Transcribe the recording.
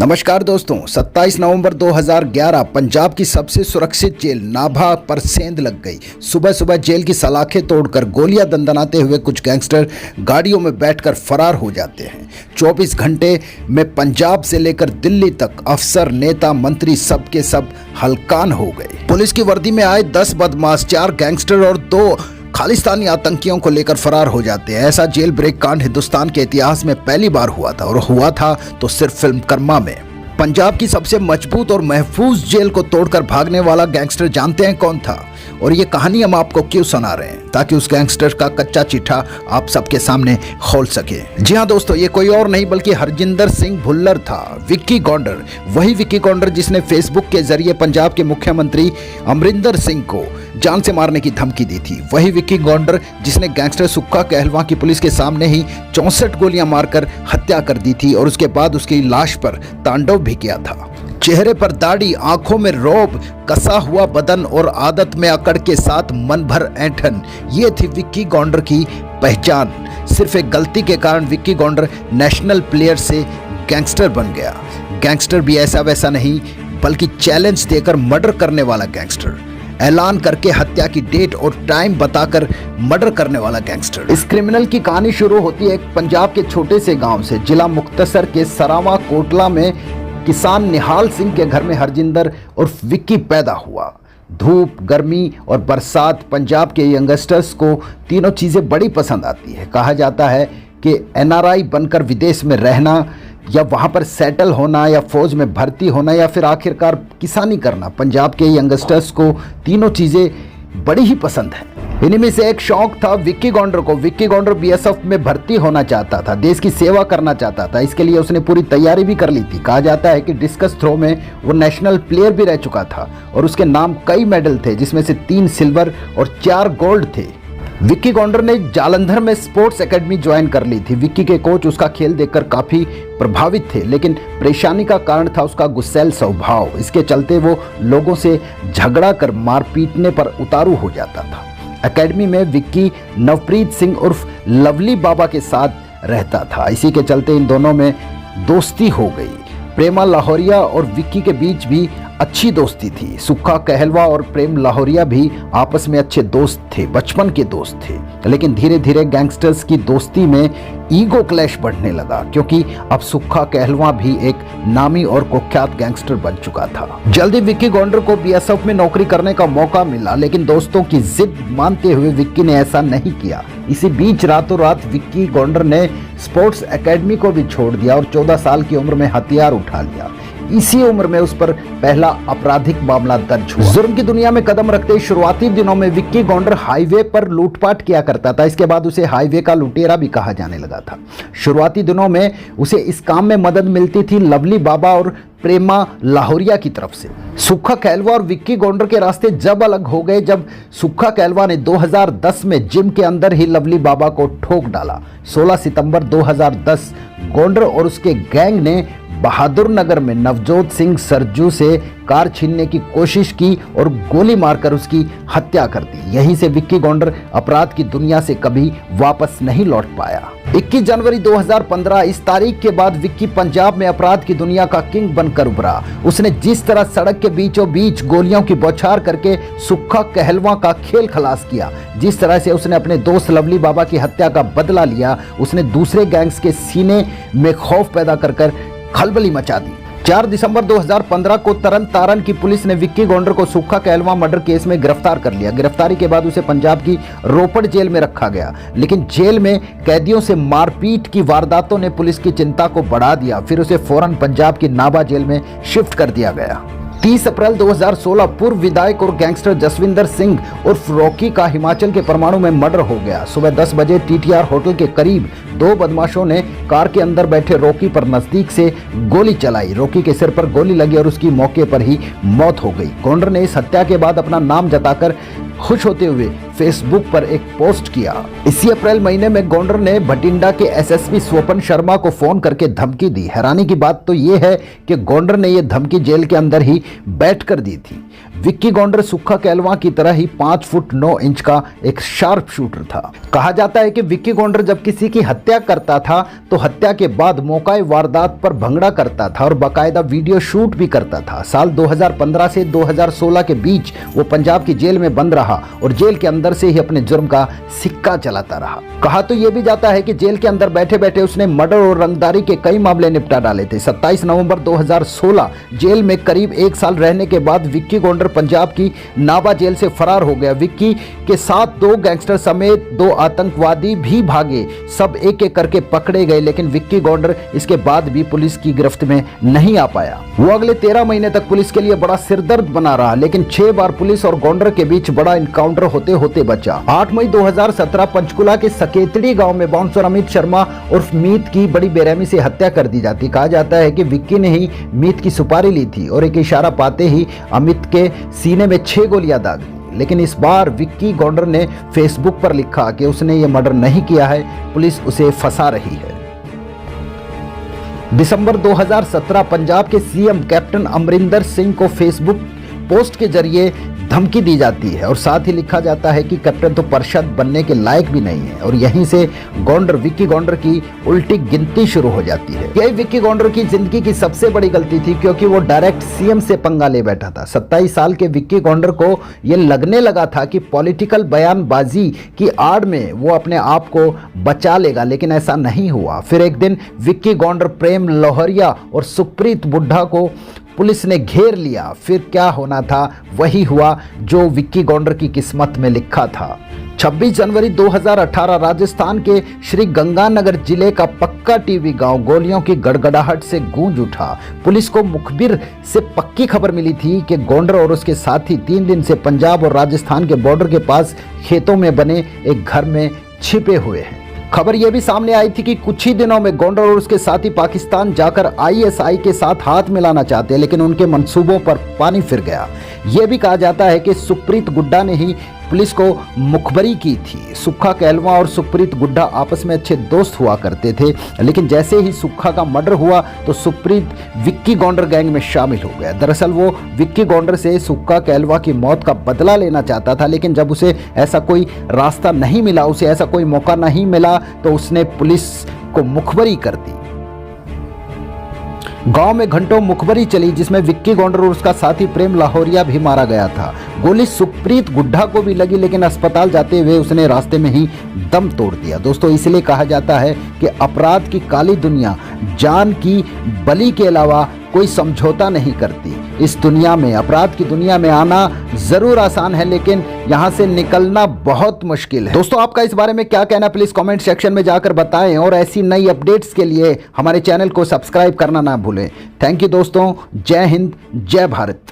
नमस्कार दोस्तों, 27 नवंबर 2011 पंजाब की सबसे सुरक्षित जेल नाभा पर सेंध लग गई। सुबह सुबह जेल की सलाखें तोड़कर गोलियां दंदनाते हुए कुछ गैंगस्टर गाड़ियों में बैठकर फरार हो जाते हैं। 24 घंटे में पंजाब से लेकर दिल्ली तक अफसर, नेता, मंत्री सबके सब हलकान हो गए। पुलिस की वर्दी में आए 10 बदमाश, 4 गैंगस्टर और 2 खालिस्तानी आतंकियों को लेकर फरार हो जाते हैं। ऐसा जेल ब्रेक कांड हिंदुस्तान के इतिहास में पहली बार हुआ था, और हुआ था तो सिर्फ फिल्म कर्मा में। पंजाब की सबसे मजबूत और महफूज जेल को तोड़कर भागने वाला गैंगस्टर जानते हैं कौन था? और ये कहानी हम आपको क्यों सुना रहे हैं? ताकि उस गैंगस्टर का कच्चा चिट्ठा आप सबके सामने खोल सके। जी हाँ दोस्तों, ये कोई और नहीं बल्कि हरजिंदर सिंह भुल्लर था, विक्की गौंडर। वही विक्की गौंडर जिसने फेसबुक के जरिए पंजाब के मुख्यमंत्री अमरिंदर सिंह को जान से मारने की धमकी दी थी। वही विक्की गौंडर जिसने गैंगस्टर सुक्खा कहलवां की पुलिस के सामने ही 64 गोलियां मारकर हत्या कर दी थी, और उसके बाद उसकी लाश पर तांडव भी किया था। चेहरे पर दाढ़ी, आंखों में रौब, कसा हुआ बदन और आदत में अकड़ के साथ मन भर ऐंठन, ये थी विक्की गौंडर की पहचान। सिर्फ एक गलती के कारण विक्की गौंडर नेशनल प्लेयर से गैंगस्टर बन गया। गैंगस्टर भी ऐसा वैसा नहीं, बल्कि चैलेंज देकर मर्डर करने वाला गैंगस्टर, ऐलान करके हत्या की डेट और टाइम बताकर मर्डर करने वाला गैंगस्टर। इस क्रिमिनल की कहानी शुरू होती है पंजाब के छोटे से गांव से। जिला मुक्तसर के सरावा कोटला में किसान निहाल सिंह के घर में हरजिंदर उर्फ विक्की पैदा हुआ। धूप, गर्मी और बरसात, पंजाब के यंगस्टर्स को तीनों चीज़ें बड़ी पसंद आती है। कहा जाता है कि एनआरआई बनकर विदेश में रहना, या वहाँ पर सेटल होना, या फौज में भर्ती होना, या फिर आखिरकार किसानी करना, पंजाब के यंगस्टर्स को तीनों चीज़ें बड़ी ही पसंद है। इन्हीं में से एक शौक था विक्की गौंडर को। विक्की गौंडर बीएसएफ में भर्ती होना चाहता था, देश की सेवा करना चाहता था। इसके लिए उसने पूरी तैयारी भी कर ली थी। कहा जाता है कि डिस्कस थ्रो में वो नेशनल प्लेयर भी रह चुका था, और उसके नाम कई मेडल थे, जिसमें से 3 सिल्वर और 4 गोल्ड थे। विक्की गौंडर ने जालंधर में स्पोर्ट्स एकेडमी ज्वाइन कर ली थी। विक्की के कोच उसका खेल देखकर काफ़ी प्रभावित थे, लेकिन परेशानी का कारण था उसका गुस्सैल स्वभाव। इसके चलते वो लोगों से झगड़ा कर मार पीटने पर उतारू हो जाता था। एकेडमी में विक्की नवप्रीत सिंह उर्फ लवली बाबा के साथ रहता था। इसी के चलते इन दोनों में दोस्ती हो गई। प्रेमा लाहौरिया और विक्की के बीच भी अच्छी दोस्ती थी। सुक्खा कहलवा और प्रेम लाहौरिया भी आपस में अच्छे दोस्त थे, बचपन के दोस्त थे। लेकिन धीरे धीरे गैंगस्टर्स की दोस्ती में ईगो क्लैश बढ़ने लगा, क्योंकि अब सुक्खा कहलवा भी एक नामी और कुख्यात गैंगस्टर बन चुका था। जल्दी विक्की गौंडर को बीएसएफ में नौकरी करने का मौका मिला, लेकिन दोस्तों की जिद मानते हुए विक्की ने ऐसा नहीं किया। इसी बीच रातों रात विक्की गौंडर ने स्पोर्ट्स एकेडमी को भी छोड़ दिया और 14 साल की उम्र में हथियार उठा लिया। इसी उम्र में उस पर पहला आपराधिक मामला दर्ज हुआ। जुर्म की दुनिया में कदम रखते शुरुआती दिनों में विक्की गौंडर हाईवे पर लूटपाट किया करता था। इसके बाद उसे हाईवे का लुटेरा भी कहा जाने लगा था। शुरुआती दिनों में उसे इस काम में मदद मिलती थी लवली बाबा और प्रेमा लाहौरिया की तरफ से। सुक्खा कहलवा और विक्की गौंडर के रास्ते जब अलग हो गए, जब सुक्खा कहलवा ने 2010 में जिम के अंदर ही लवली बाबा को ठोक डाला। 16 सितंबर 2010 गौंडर और उसके गैंग ने बहादुर नगर में नवजोत सिंह सरजू से कार छीनने की कोशिश की और गोली मारकर उसकी हत्या कर दी। यहीं से विक्की गौंडर अपराध की दुनिया से कभी वापस नहीं लौट पाया। 21 जनवरी 2015 इस तारीख के बाद विक्की पंजाब में अपराध की दुनिया का किंग बनकर उभरा। उसने जिस तरह सड़क के बीचों बीच गोलियों की बौछार करके सुक्खा कहलवा का खेल खलास किया, जिस तरह से उसने अपने दोस्त लवली बाबा की हत्या का बदला लिया, उसने दूसरे गैंग्स के सीने में खौफ पैदा कर खलबली मचा दी। 4 दिसंबर 2015 को तरन तारण की पुलिस ने विक्की गौंडर को सुक्खा कहलवा मर्डर केस में गिरफ्तार कर लिया। गिरफ्तारी के बाद उसे पंजाब की रोपड़ जेल में रखा गया, लेकिन जेल में कैदियों से मारपीट की वारदातों ने पुलिस की चिंता को बढ़ा दिया। फिर उसे फौरन पंजाब की नाभा जेल में शिफ्ट कर दिया गया। 30 अप्रैल 2016 पूर्व विधायक और गैंगस्टर जसविंदर सिंह उर्फ रॉकी का हिमाचल के परमाणु में मर्डर हो गया। सुबह 10 बजे टीटीआर होटल के करीब 2 बदमाशों ने कार के अंदर बैठे रॉकी पर नजदीक से गोली चलाई। रॉकी के सिर पर गोली लगी और उसकी मौके पर ही मौत हो गई। गौंडर ने इस हत्या के बाद अपना नाम जताकर खुश होते हुए फेसबुक पर एक पोस्ट किया। इसी अप्रैल महीने में गोंडर ने भटिंडा के एसएसपी स्वपन शर्मा को फोन करके धमकी दी। हैरानी की बात तो यह है कि गोंडर ने यह धमकी जेल के अंदर ही बैठकर दी थी। विक्की गोंडर सुक्खा कहलवां की तरह ही 5 फुट 9 इंच का एक शार्प शूटर था। कहा जाता है कि विक्की गोंडर जब किसी की हत्या करता था तो हत्या के बाद मौकाए वारदात पर भंगड़ा करता था और बाकायदा वीडियो शूट भी करता था। साल 2015 से 2016 के बीच वो पंजाब की जेल में बंद रहा और जेल के अंदर से ही अपने जुर्म का सिक्का चलाता रहा। कहा तो यह भी जाता है कि जेल के अंदर बैठे बैठे उसने मर्डर और रंगदारी के कई मामले निपटा डाले थे। 27 नवंबर 2016 जेल में करीब 1 साल रहने के बाद विक्की गोंडर पंजाब की नाभा जेल से फरार हो गया। विक्की के साथ 2 गैंगस्टर समेत 2 आतंकवादी भी भागे। सब एक एक करके पकड़े गए, लेकिन विक्की गोंडर इसके बाद भी पुलिस की गिरफ्त में नहीं आ पाया। वो अगले 13 महीने तक पुलिस के लिए बड़ा सिरदर्द बना रहा, लेकिन 6 बार पुलिस और गोंडर के बीच बड़ा इनकाउंटर होते होते बचा। 8 मई 2017 पंचकुला के सकेतड़ी गांव में बाउंसर अमित शर्मा उर्फ मीत की बड़ी बेरहमी से हत्या कर दी जाती। कहा जाता है कि विक्की ने ही मीत की सुपारी ली थी और एक इशारा पाते ही अमित के सीने में 6 गोलियां दाग दी। लेकिन इस बार विक्की गोंडर ने फेसबुक पर लिखा कि उसने ये मर्डर नहीं किया है, पुलिस उसे फंसा रही है। दिसंबर 2017 पंजाब के सीएम कैप्टन अमरिंदर सिंह को फेसबुक पोस्ट के जरिए धमकी दी जाती है और साथ ही लिखा जाता है कि कैप्टन तो पार्षद बनने के लायक भी नहीं है। और यहीं से विक्की गोंडर की उल्टी गिनती शुरू हो जाती है। यही विक्की गोंडर की जिंदगी की सबसे बड़ी गलती थी, क्योंकि वो डायरेक्ट सीएम से पंगा ले बैठा था। 27 साल के विक्की गोंडर को यह लगने लगा था कि पॉलिटिकल बयानबाजी की आड़ में वो अपने आप को बचा लेगा, लेकिन ऐसा नहीं हुआ। फिर एक दिन विक्की गोंडर, प्रेम लोहरिया और सुप्रीत बुड्ढा को पुलिस ने घेर लिया। फिर क्या होना था वही हुआ जो विक्की गोंडर की किस्मत में लिखा था। 26 जनवरी 2018 राजस्थान के श्री गंगानगर जिले का पक्का टीवी गांव गोलियों की गड़गड़ाहट से गूंज उठा। पुलिस को मुखबिर से पक्की खबर मिली थी कि गोंडर और उसके साथी 3 दिन से पंजाब और राजस्थान के बॉर्डर के पास खेतों में बने एक घर में छिपे हुए हैं। खबर यह भी सामने आई थी कि कुछ ही दिनों में गोंडर और उसके साथी पाकिस्तान जाकर आईएसआई के साथ हाथ मिलाना चाहते, लेकिन उनके मंसूबों पर पानी फिर गया। यह भी कहा जाता है कि सुप्रीत गुड्डा ने ही पुलिस को मुखबरी की थी। सुक्खा कहलवां और सुप्रीत गुड्डा आपस में अच्छे दोस्त हुआ करते थे, लेकिन जैसे ही सुक्खा का मर्डर हुआ तो सुप्रीत विक्की गोंडर गैंग में शामिल हो गया। दरअसल वो विक्की गोंडर से सुक्खा कहलवां की मौत का बदला लेना चाहता था, लेकिन जब उसे ऐसा कोई रास्ता नहीं मिला, उसे ऐसा कोई मौका नहीं मिला, तो उसने पुलिस को मुखबरी कर दी। गांव में घंटों मुखबरी चली, जिसमें विक्की गोंडर और उसका साथी प्रेम लाहौरिया भी मारा गया था। गोली सुप्रीत गुड्डा को भी लगी, लेकिन अस्पताल जाते हुए उसने रास्ते में ही दम तोड़ दिया। दोस्तों, इसलिए कहा जाता है कि अपराध की काली दुनिया जान की बलि के अलावा कोई समझौता नहीं करती। इस दुनिया में, अपराध की दुनिया में आना जरूर आसान है, लेकिन यहां से निकलना बहुत मुश्किल है। दोस्तों, आपका इस बारे में क्या कहना, प्लीज कमेंट सेक्शन में जाकर बताएं और ऐसी नई अपडेट्स के लिए हमारे चैनल को सब्सक्राइब करना ना भूलें। थैंक यू दोस्तों। जय हिंद, जय भारत।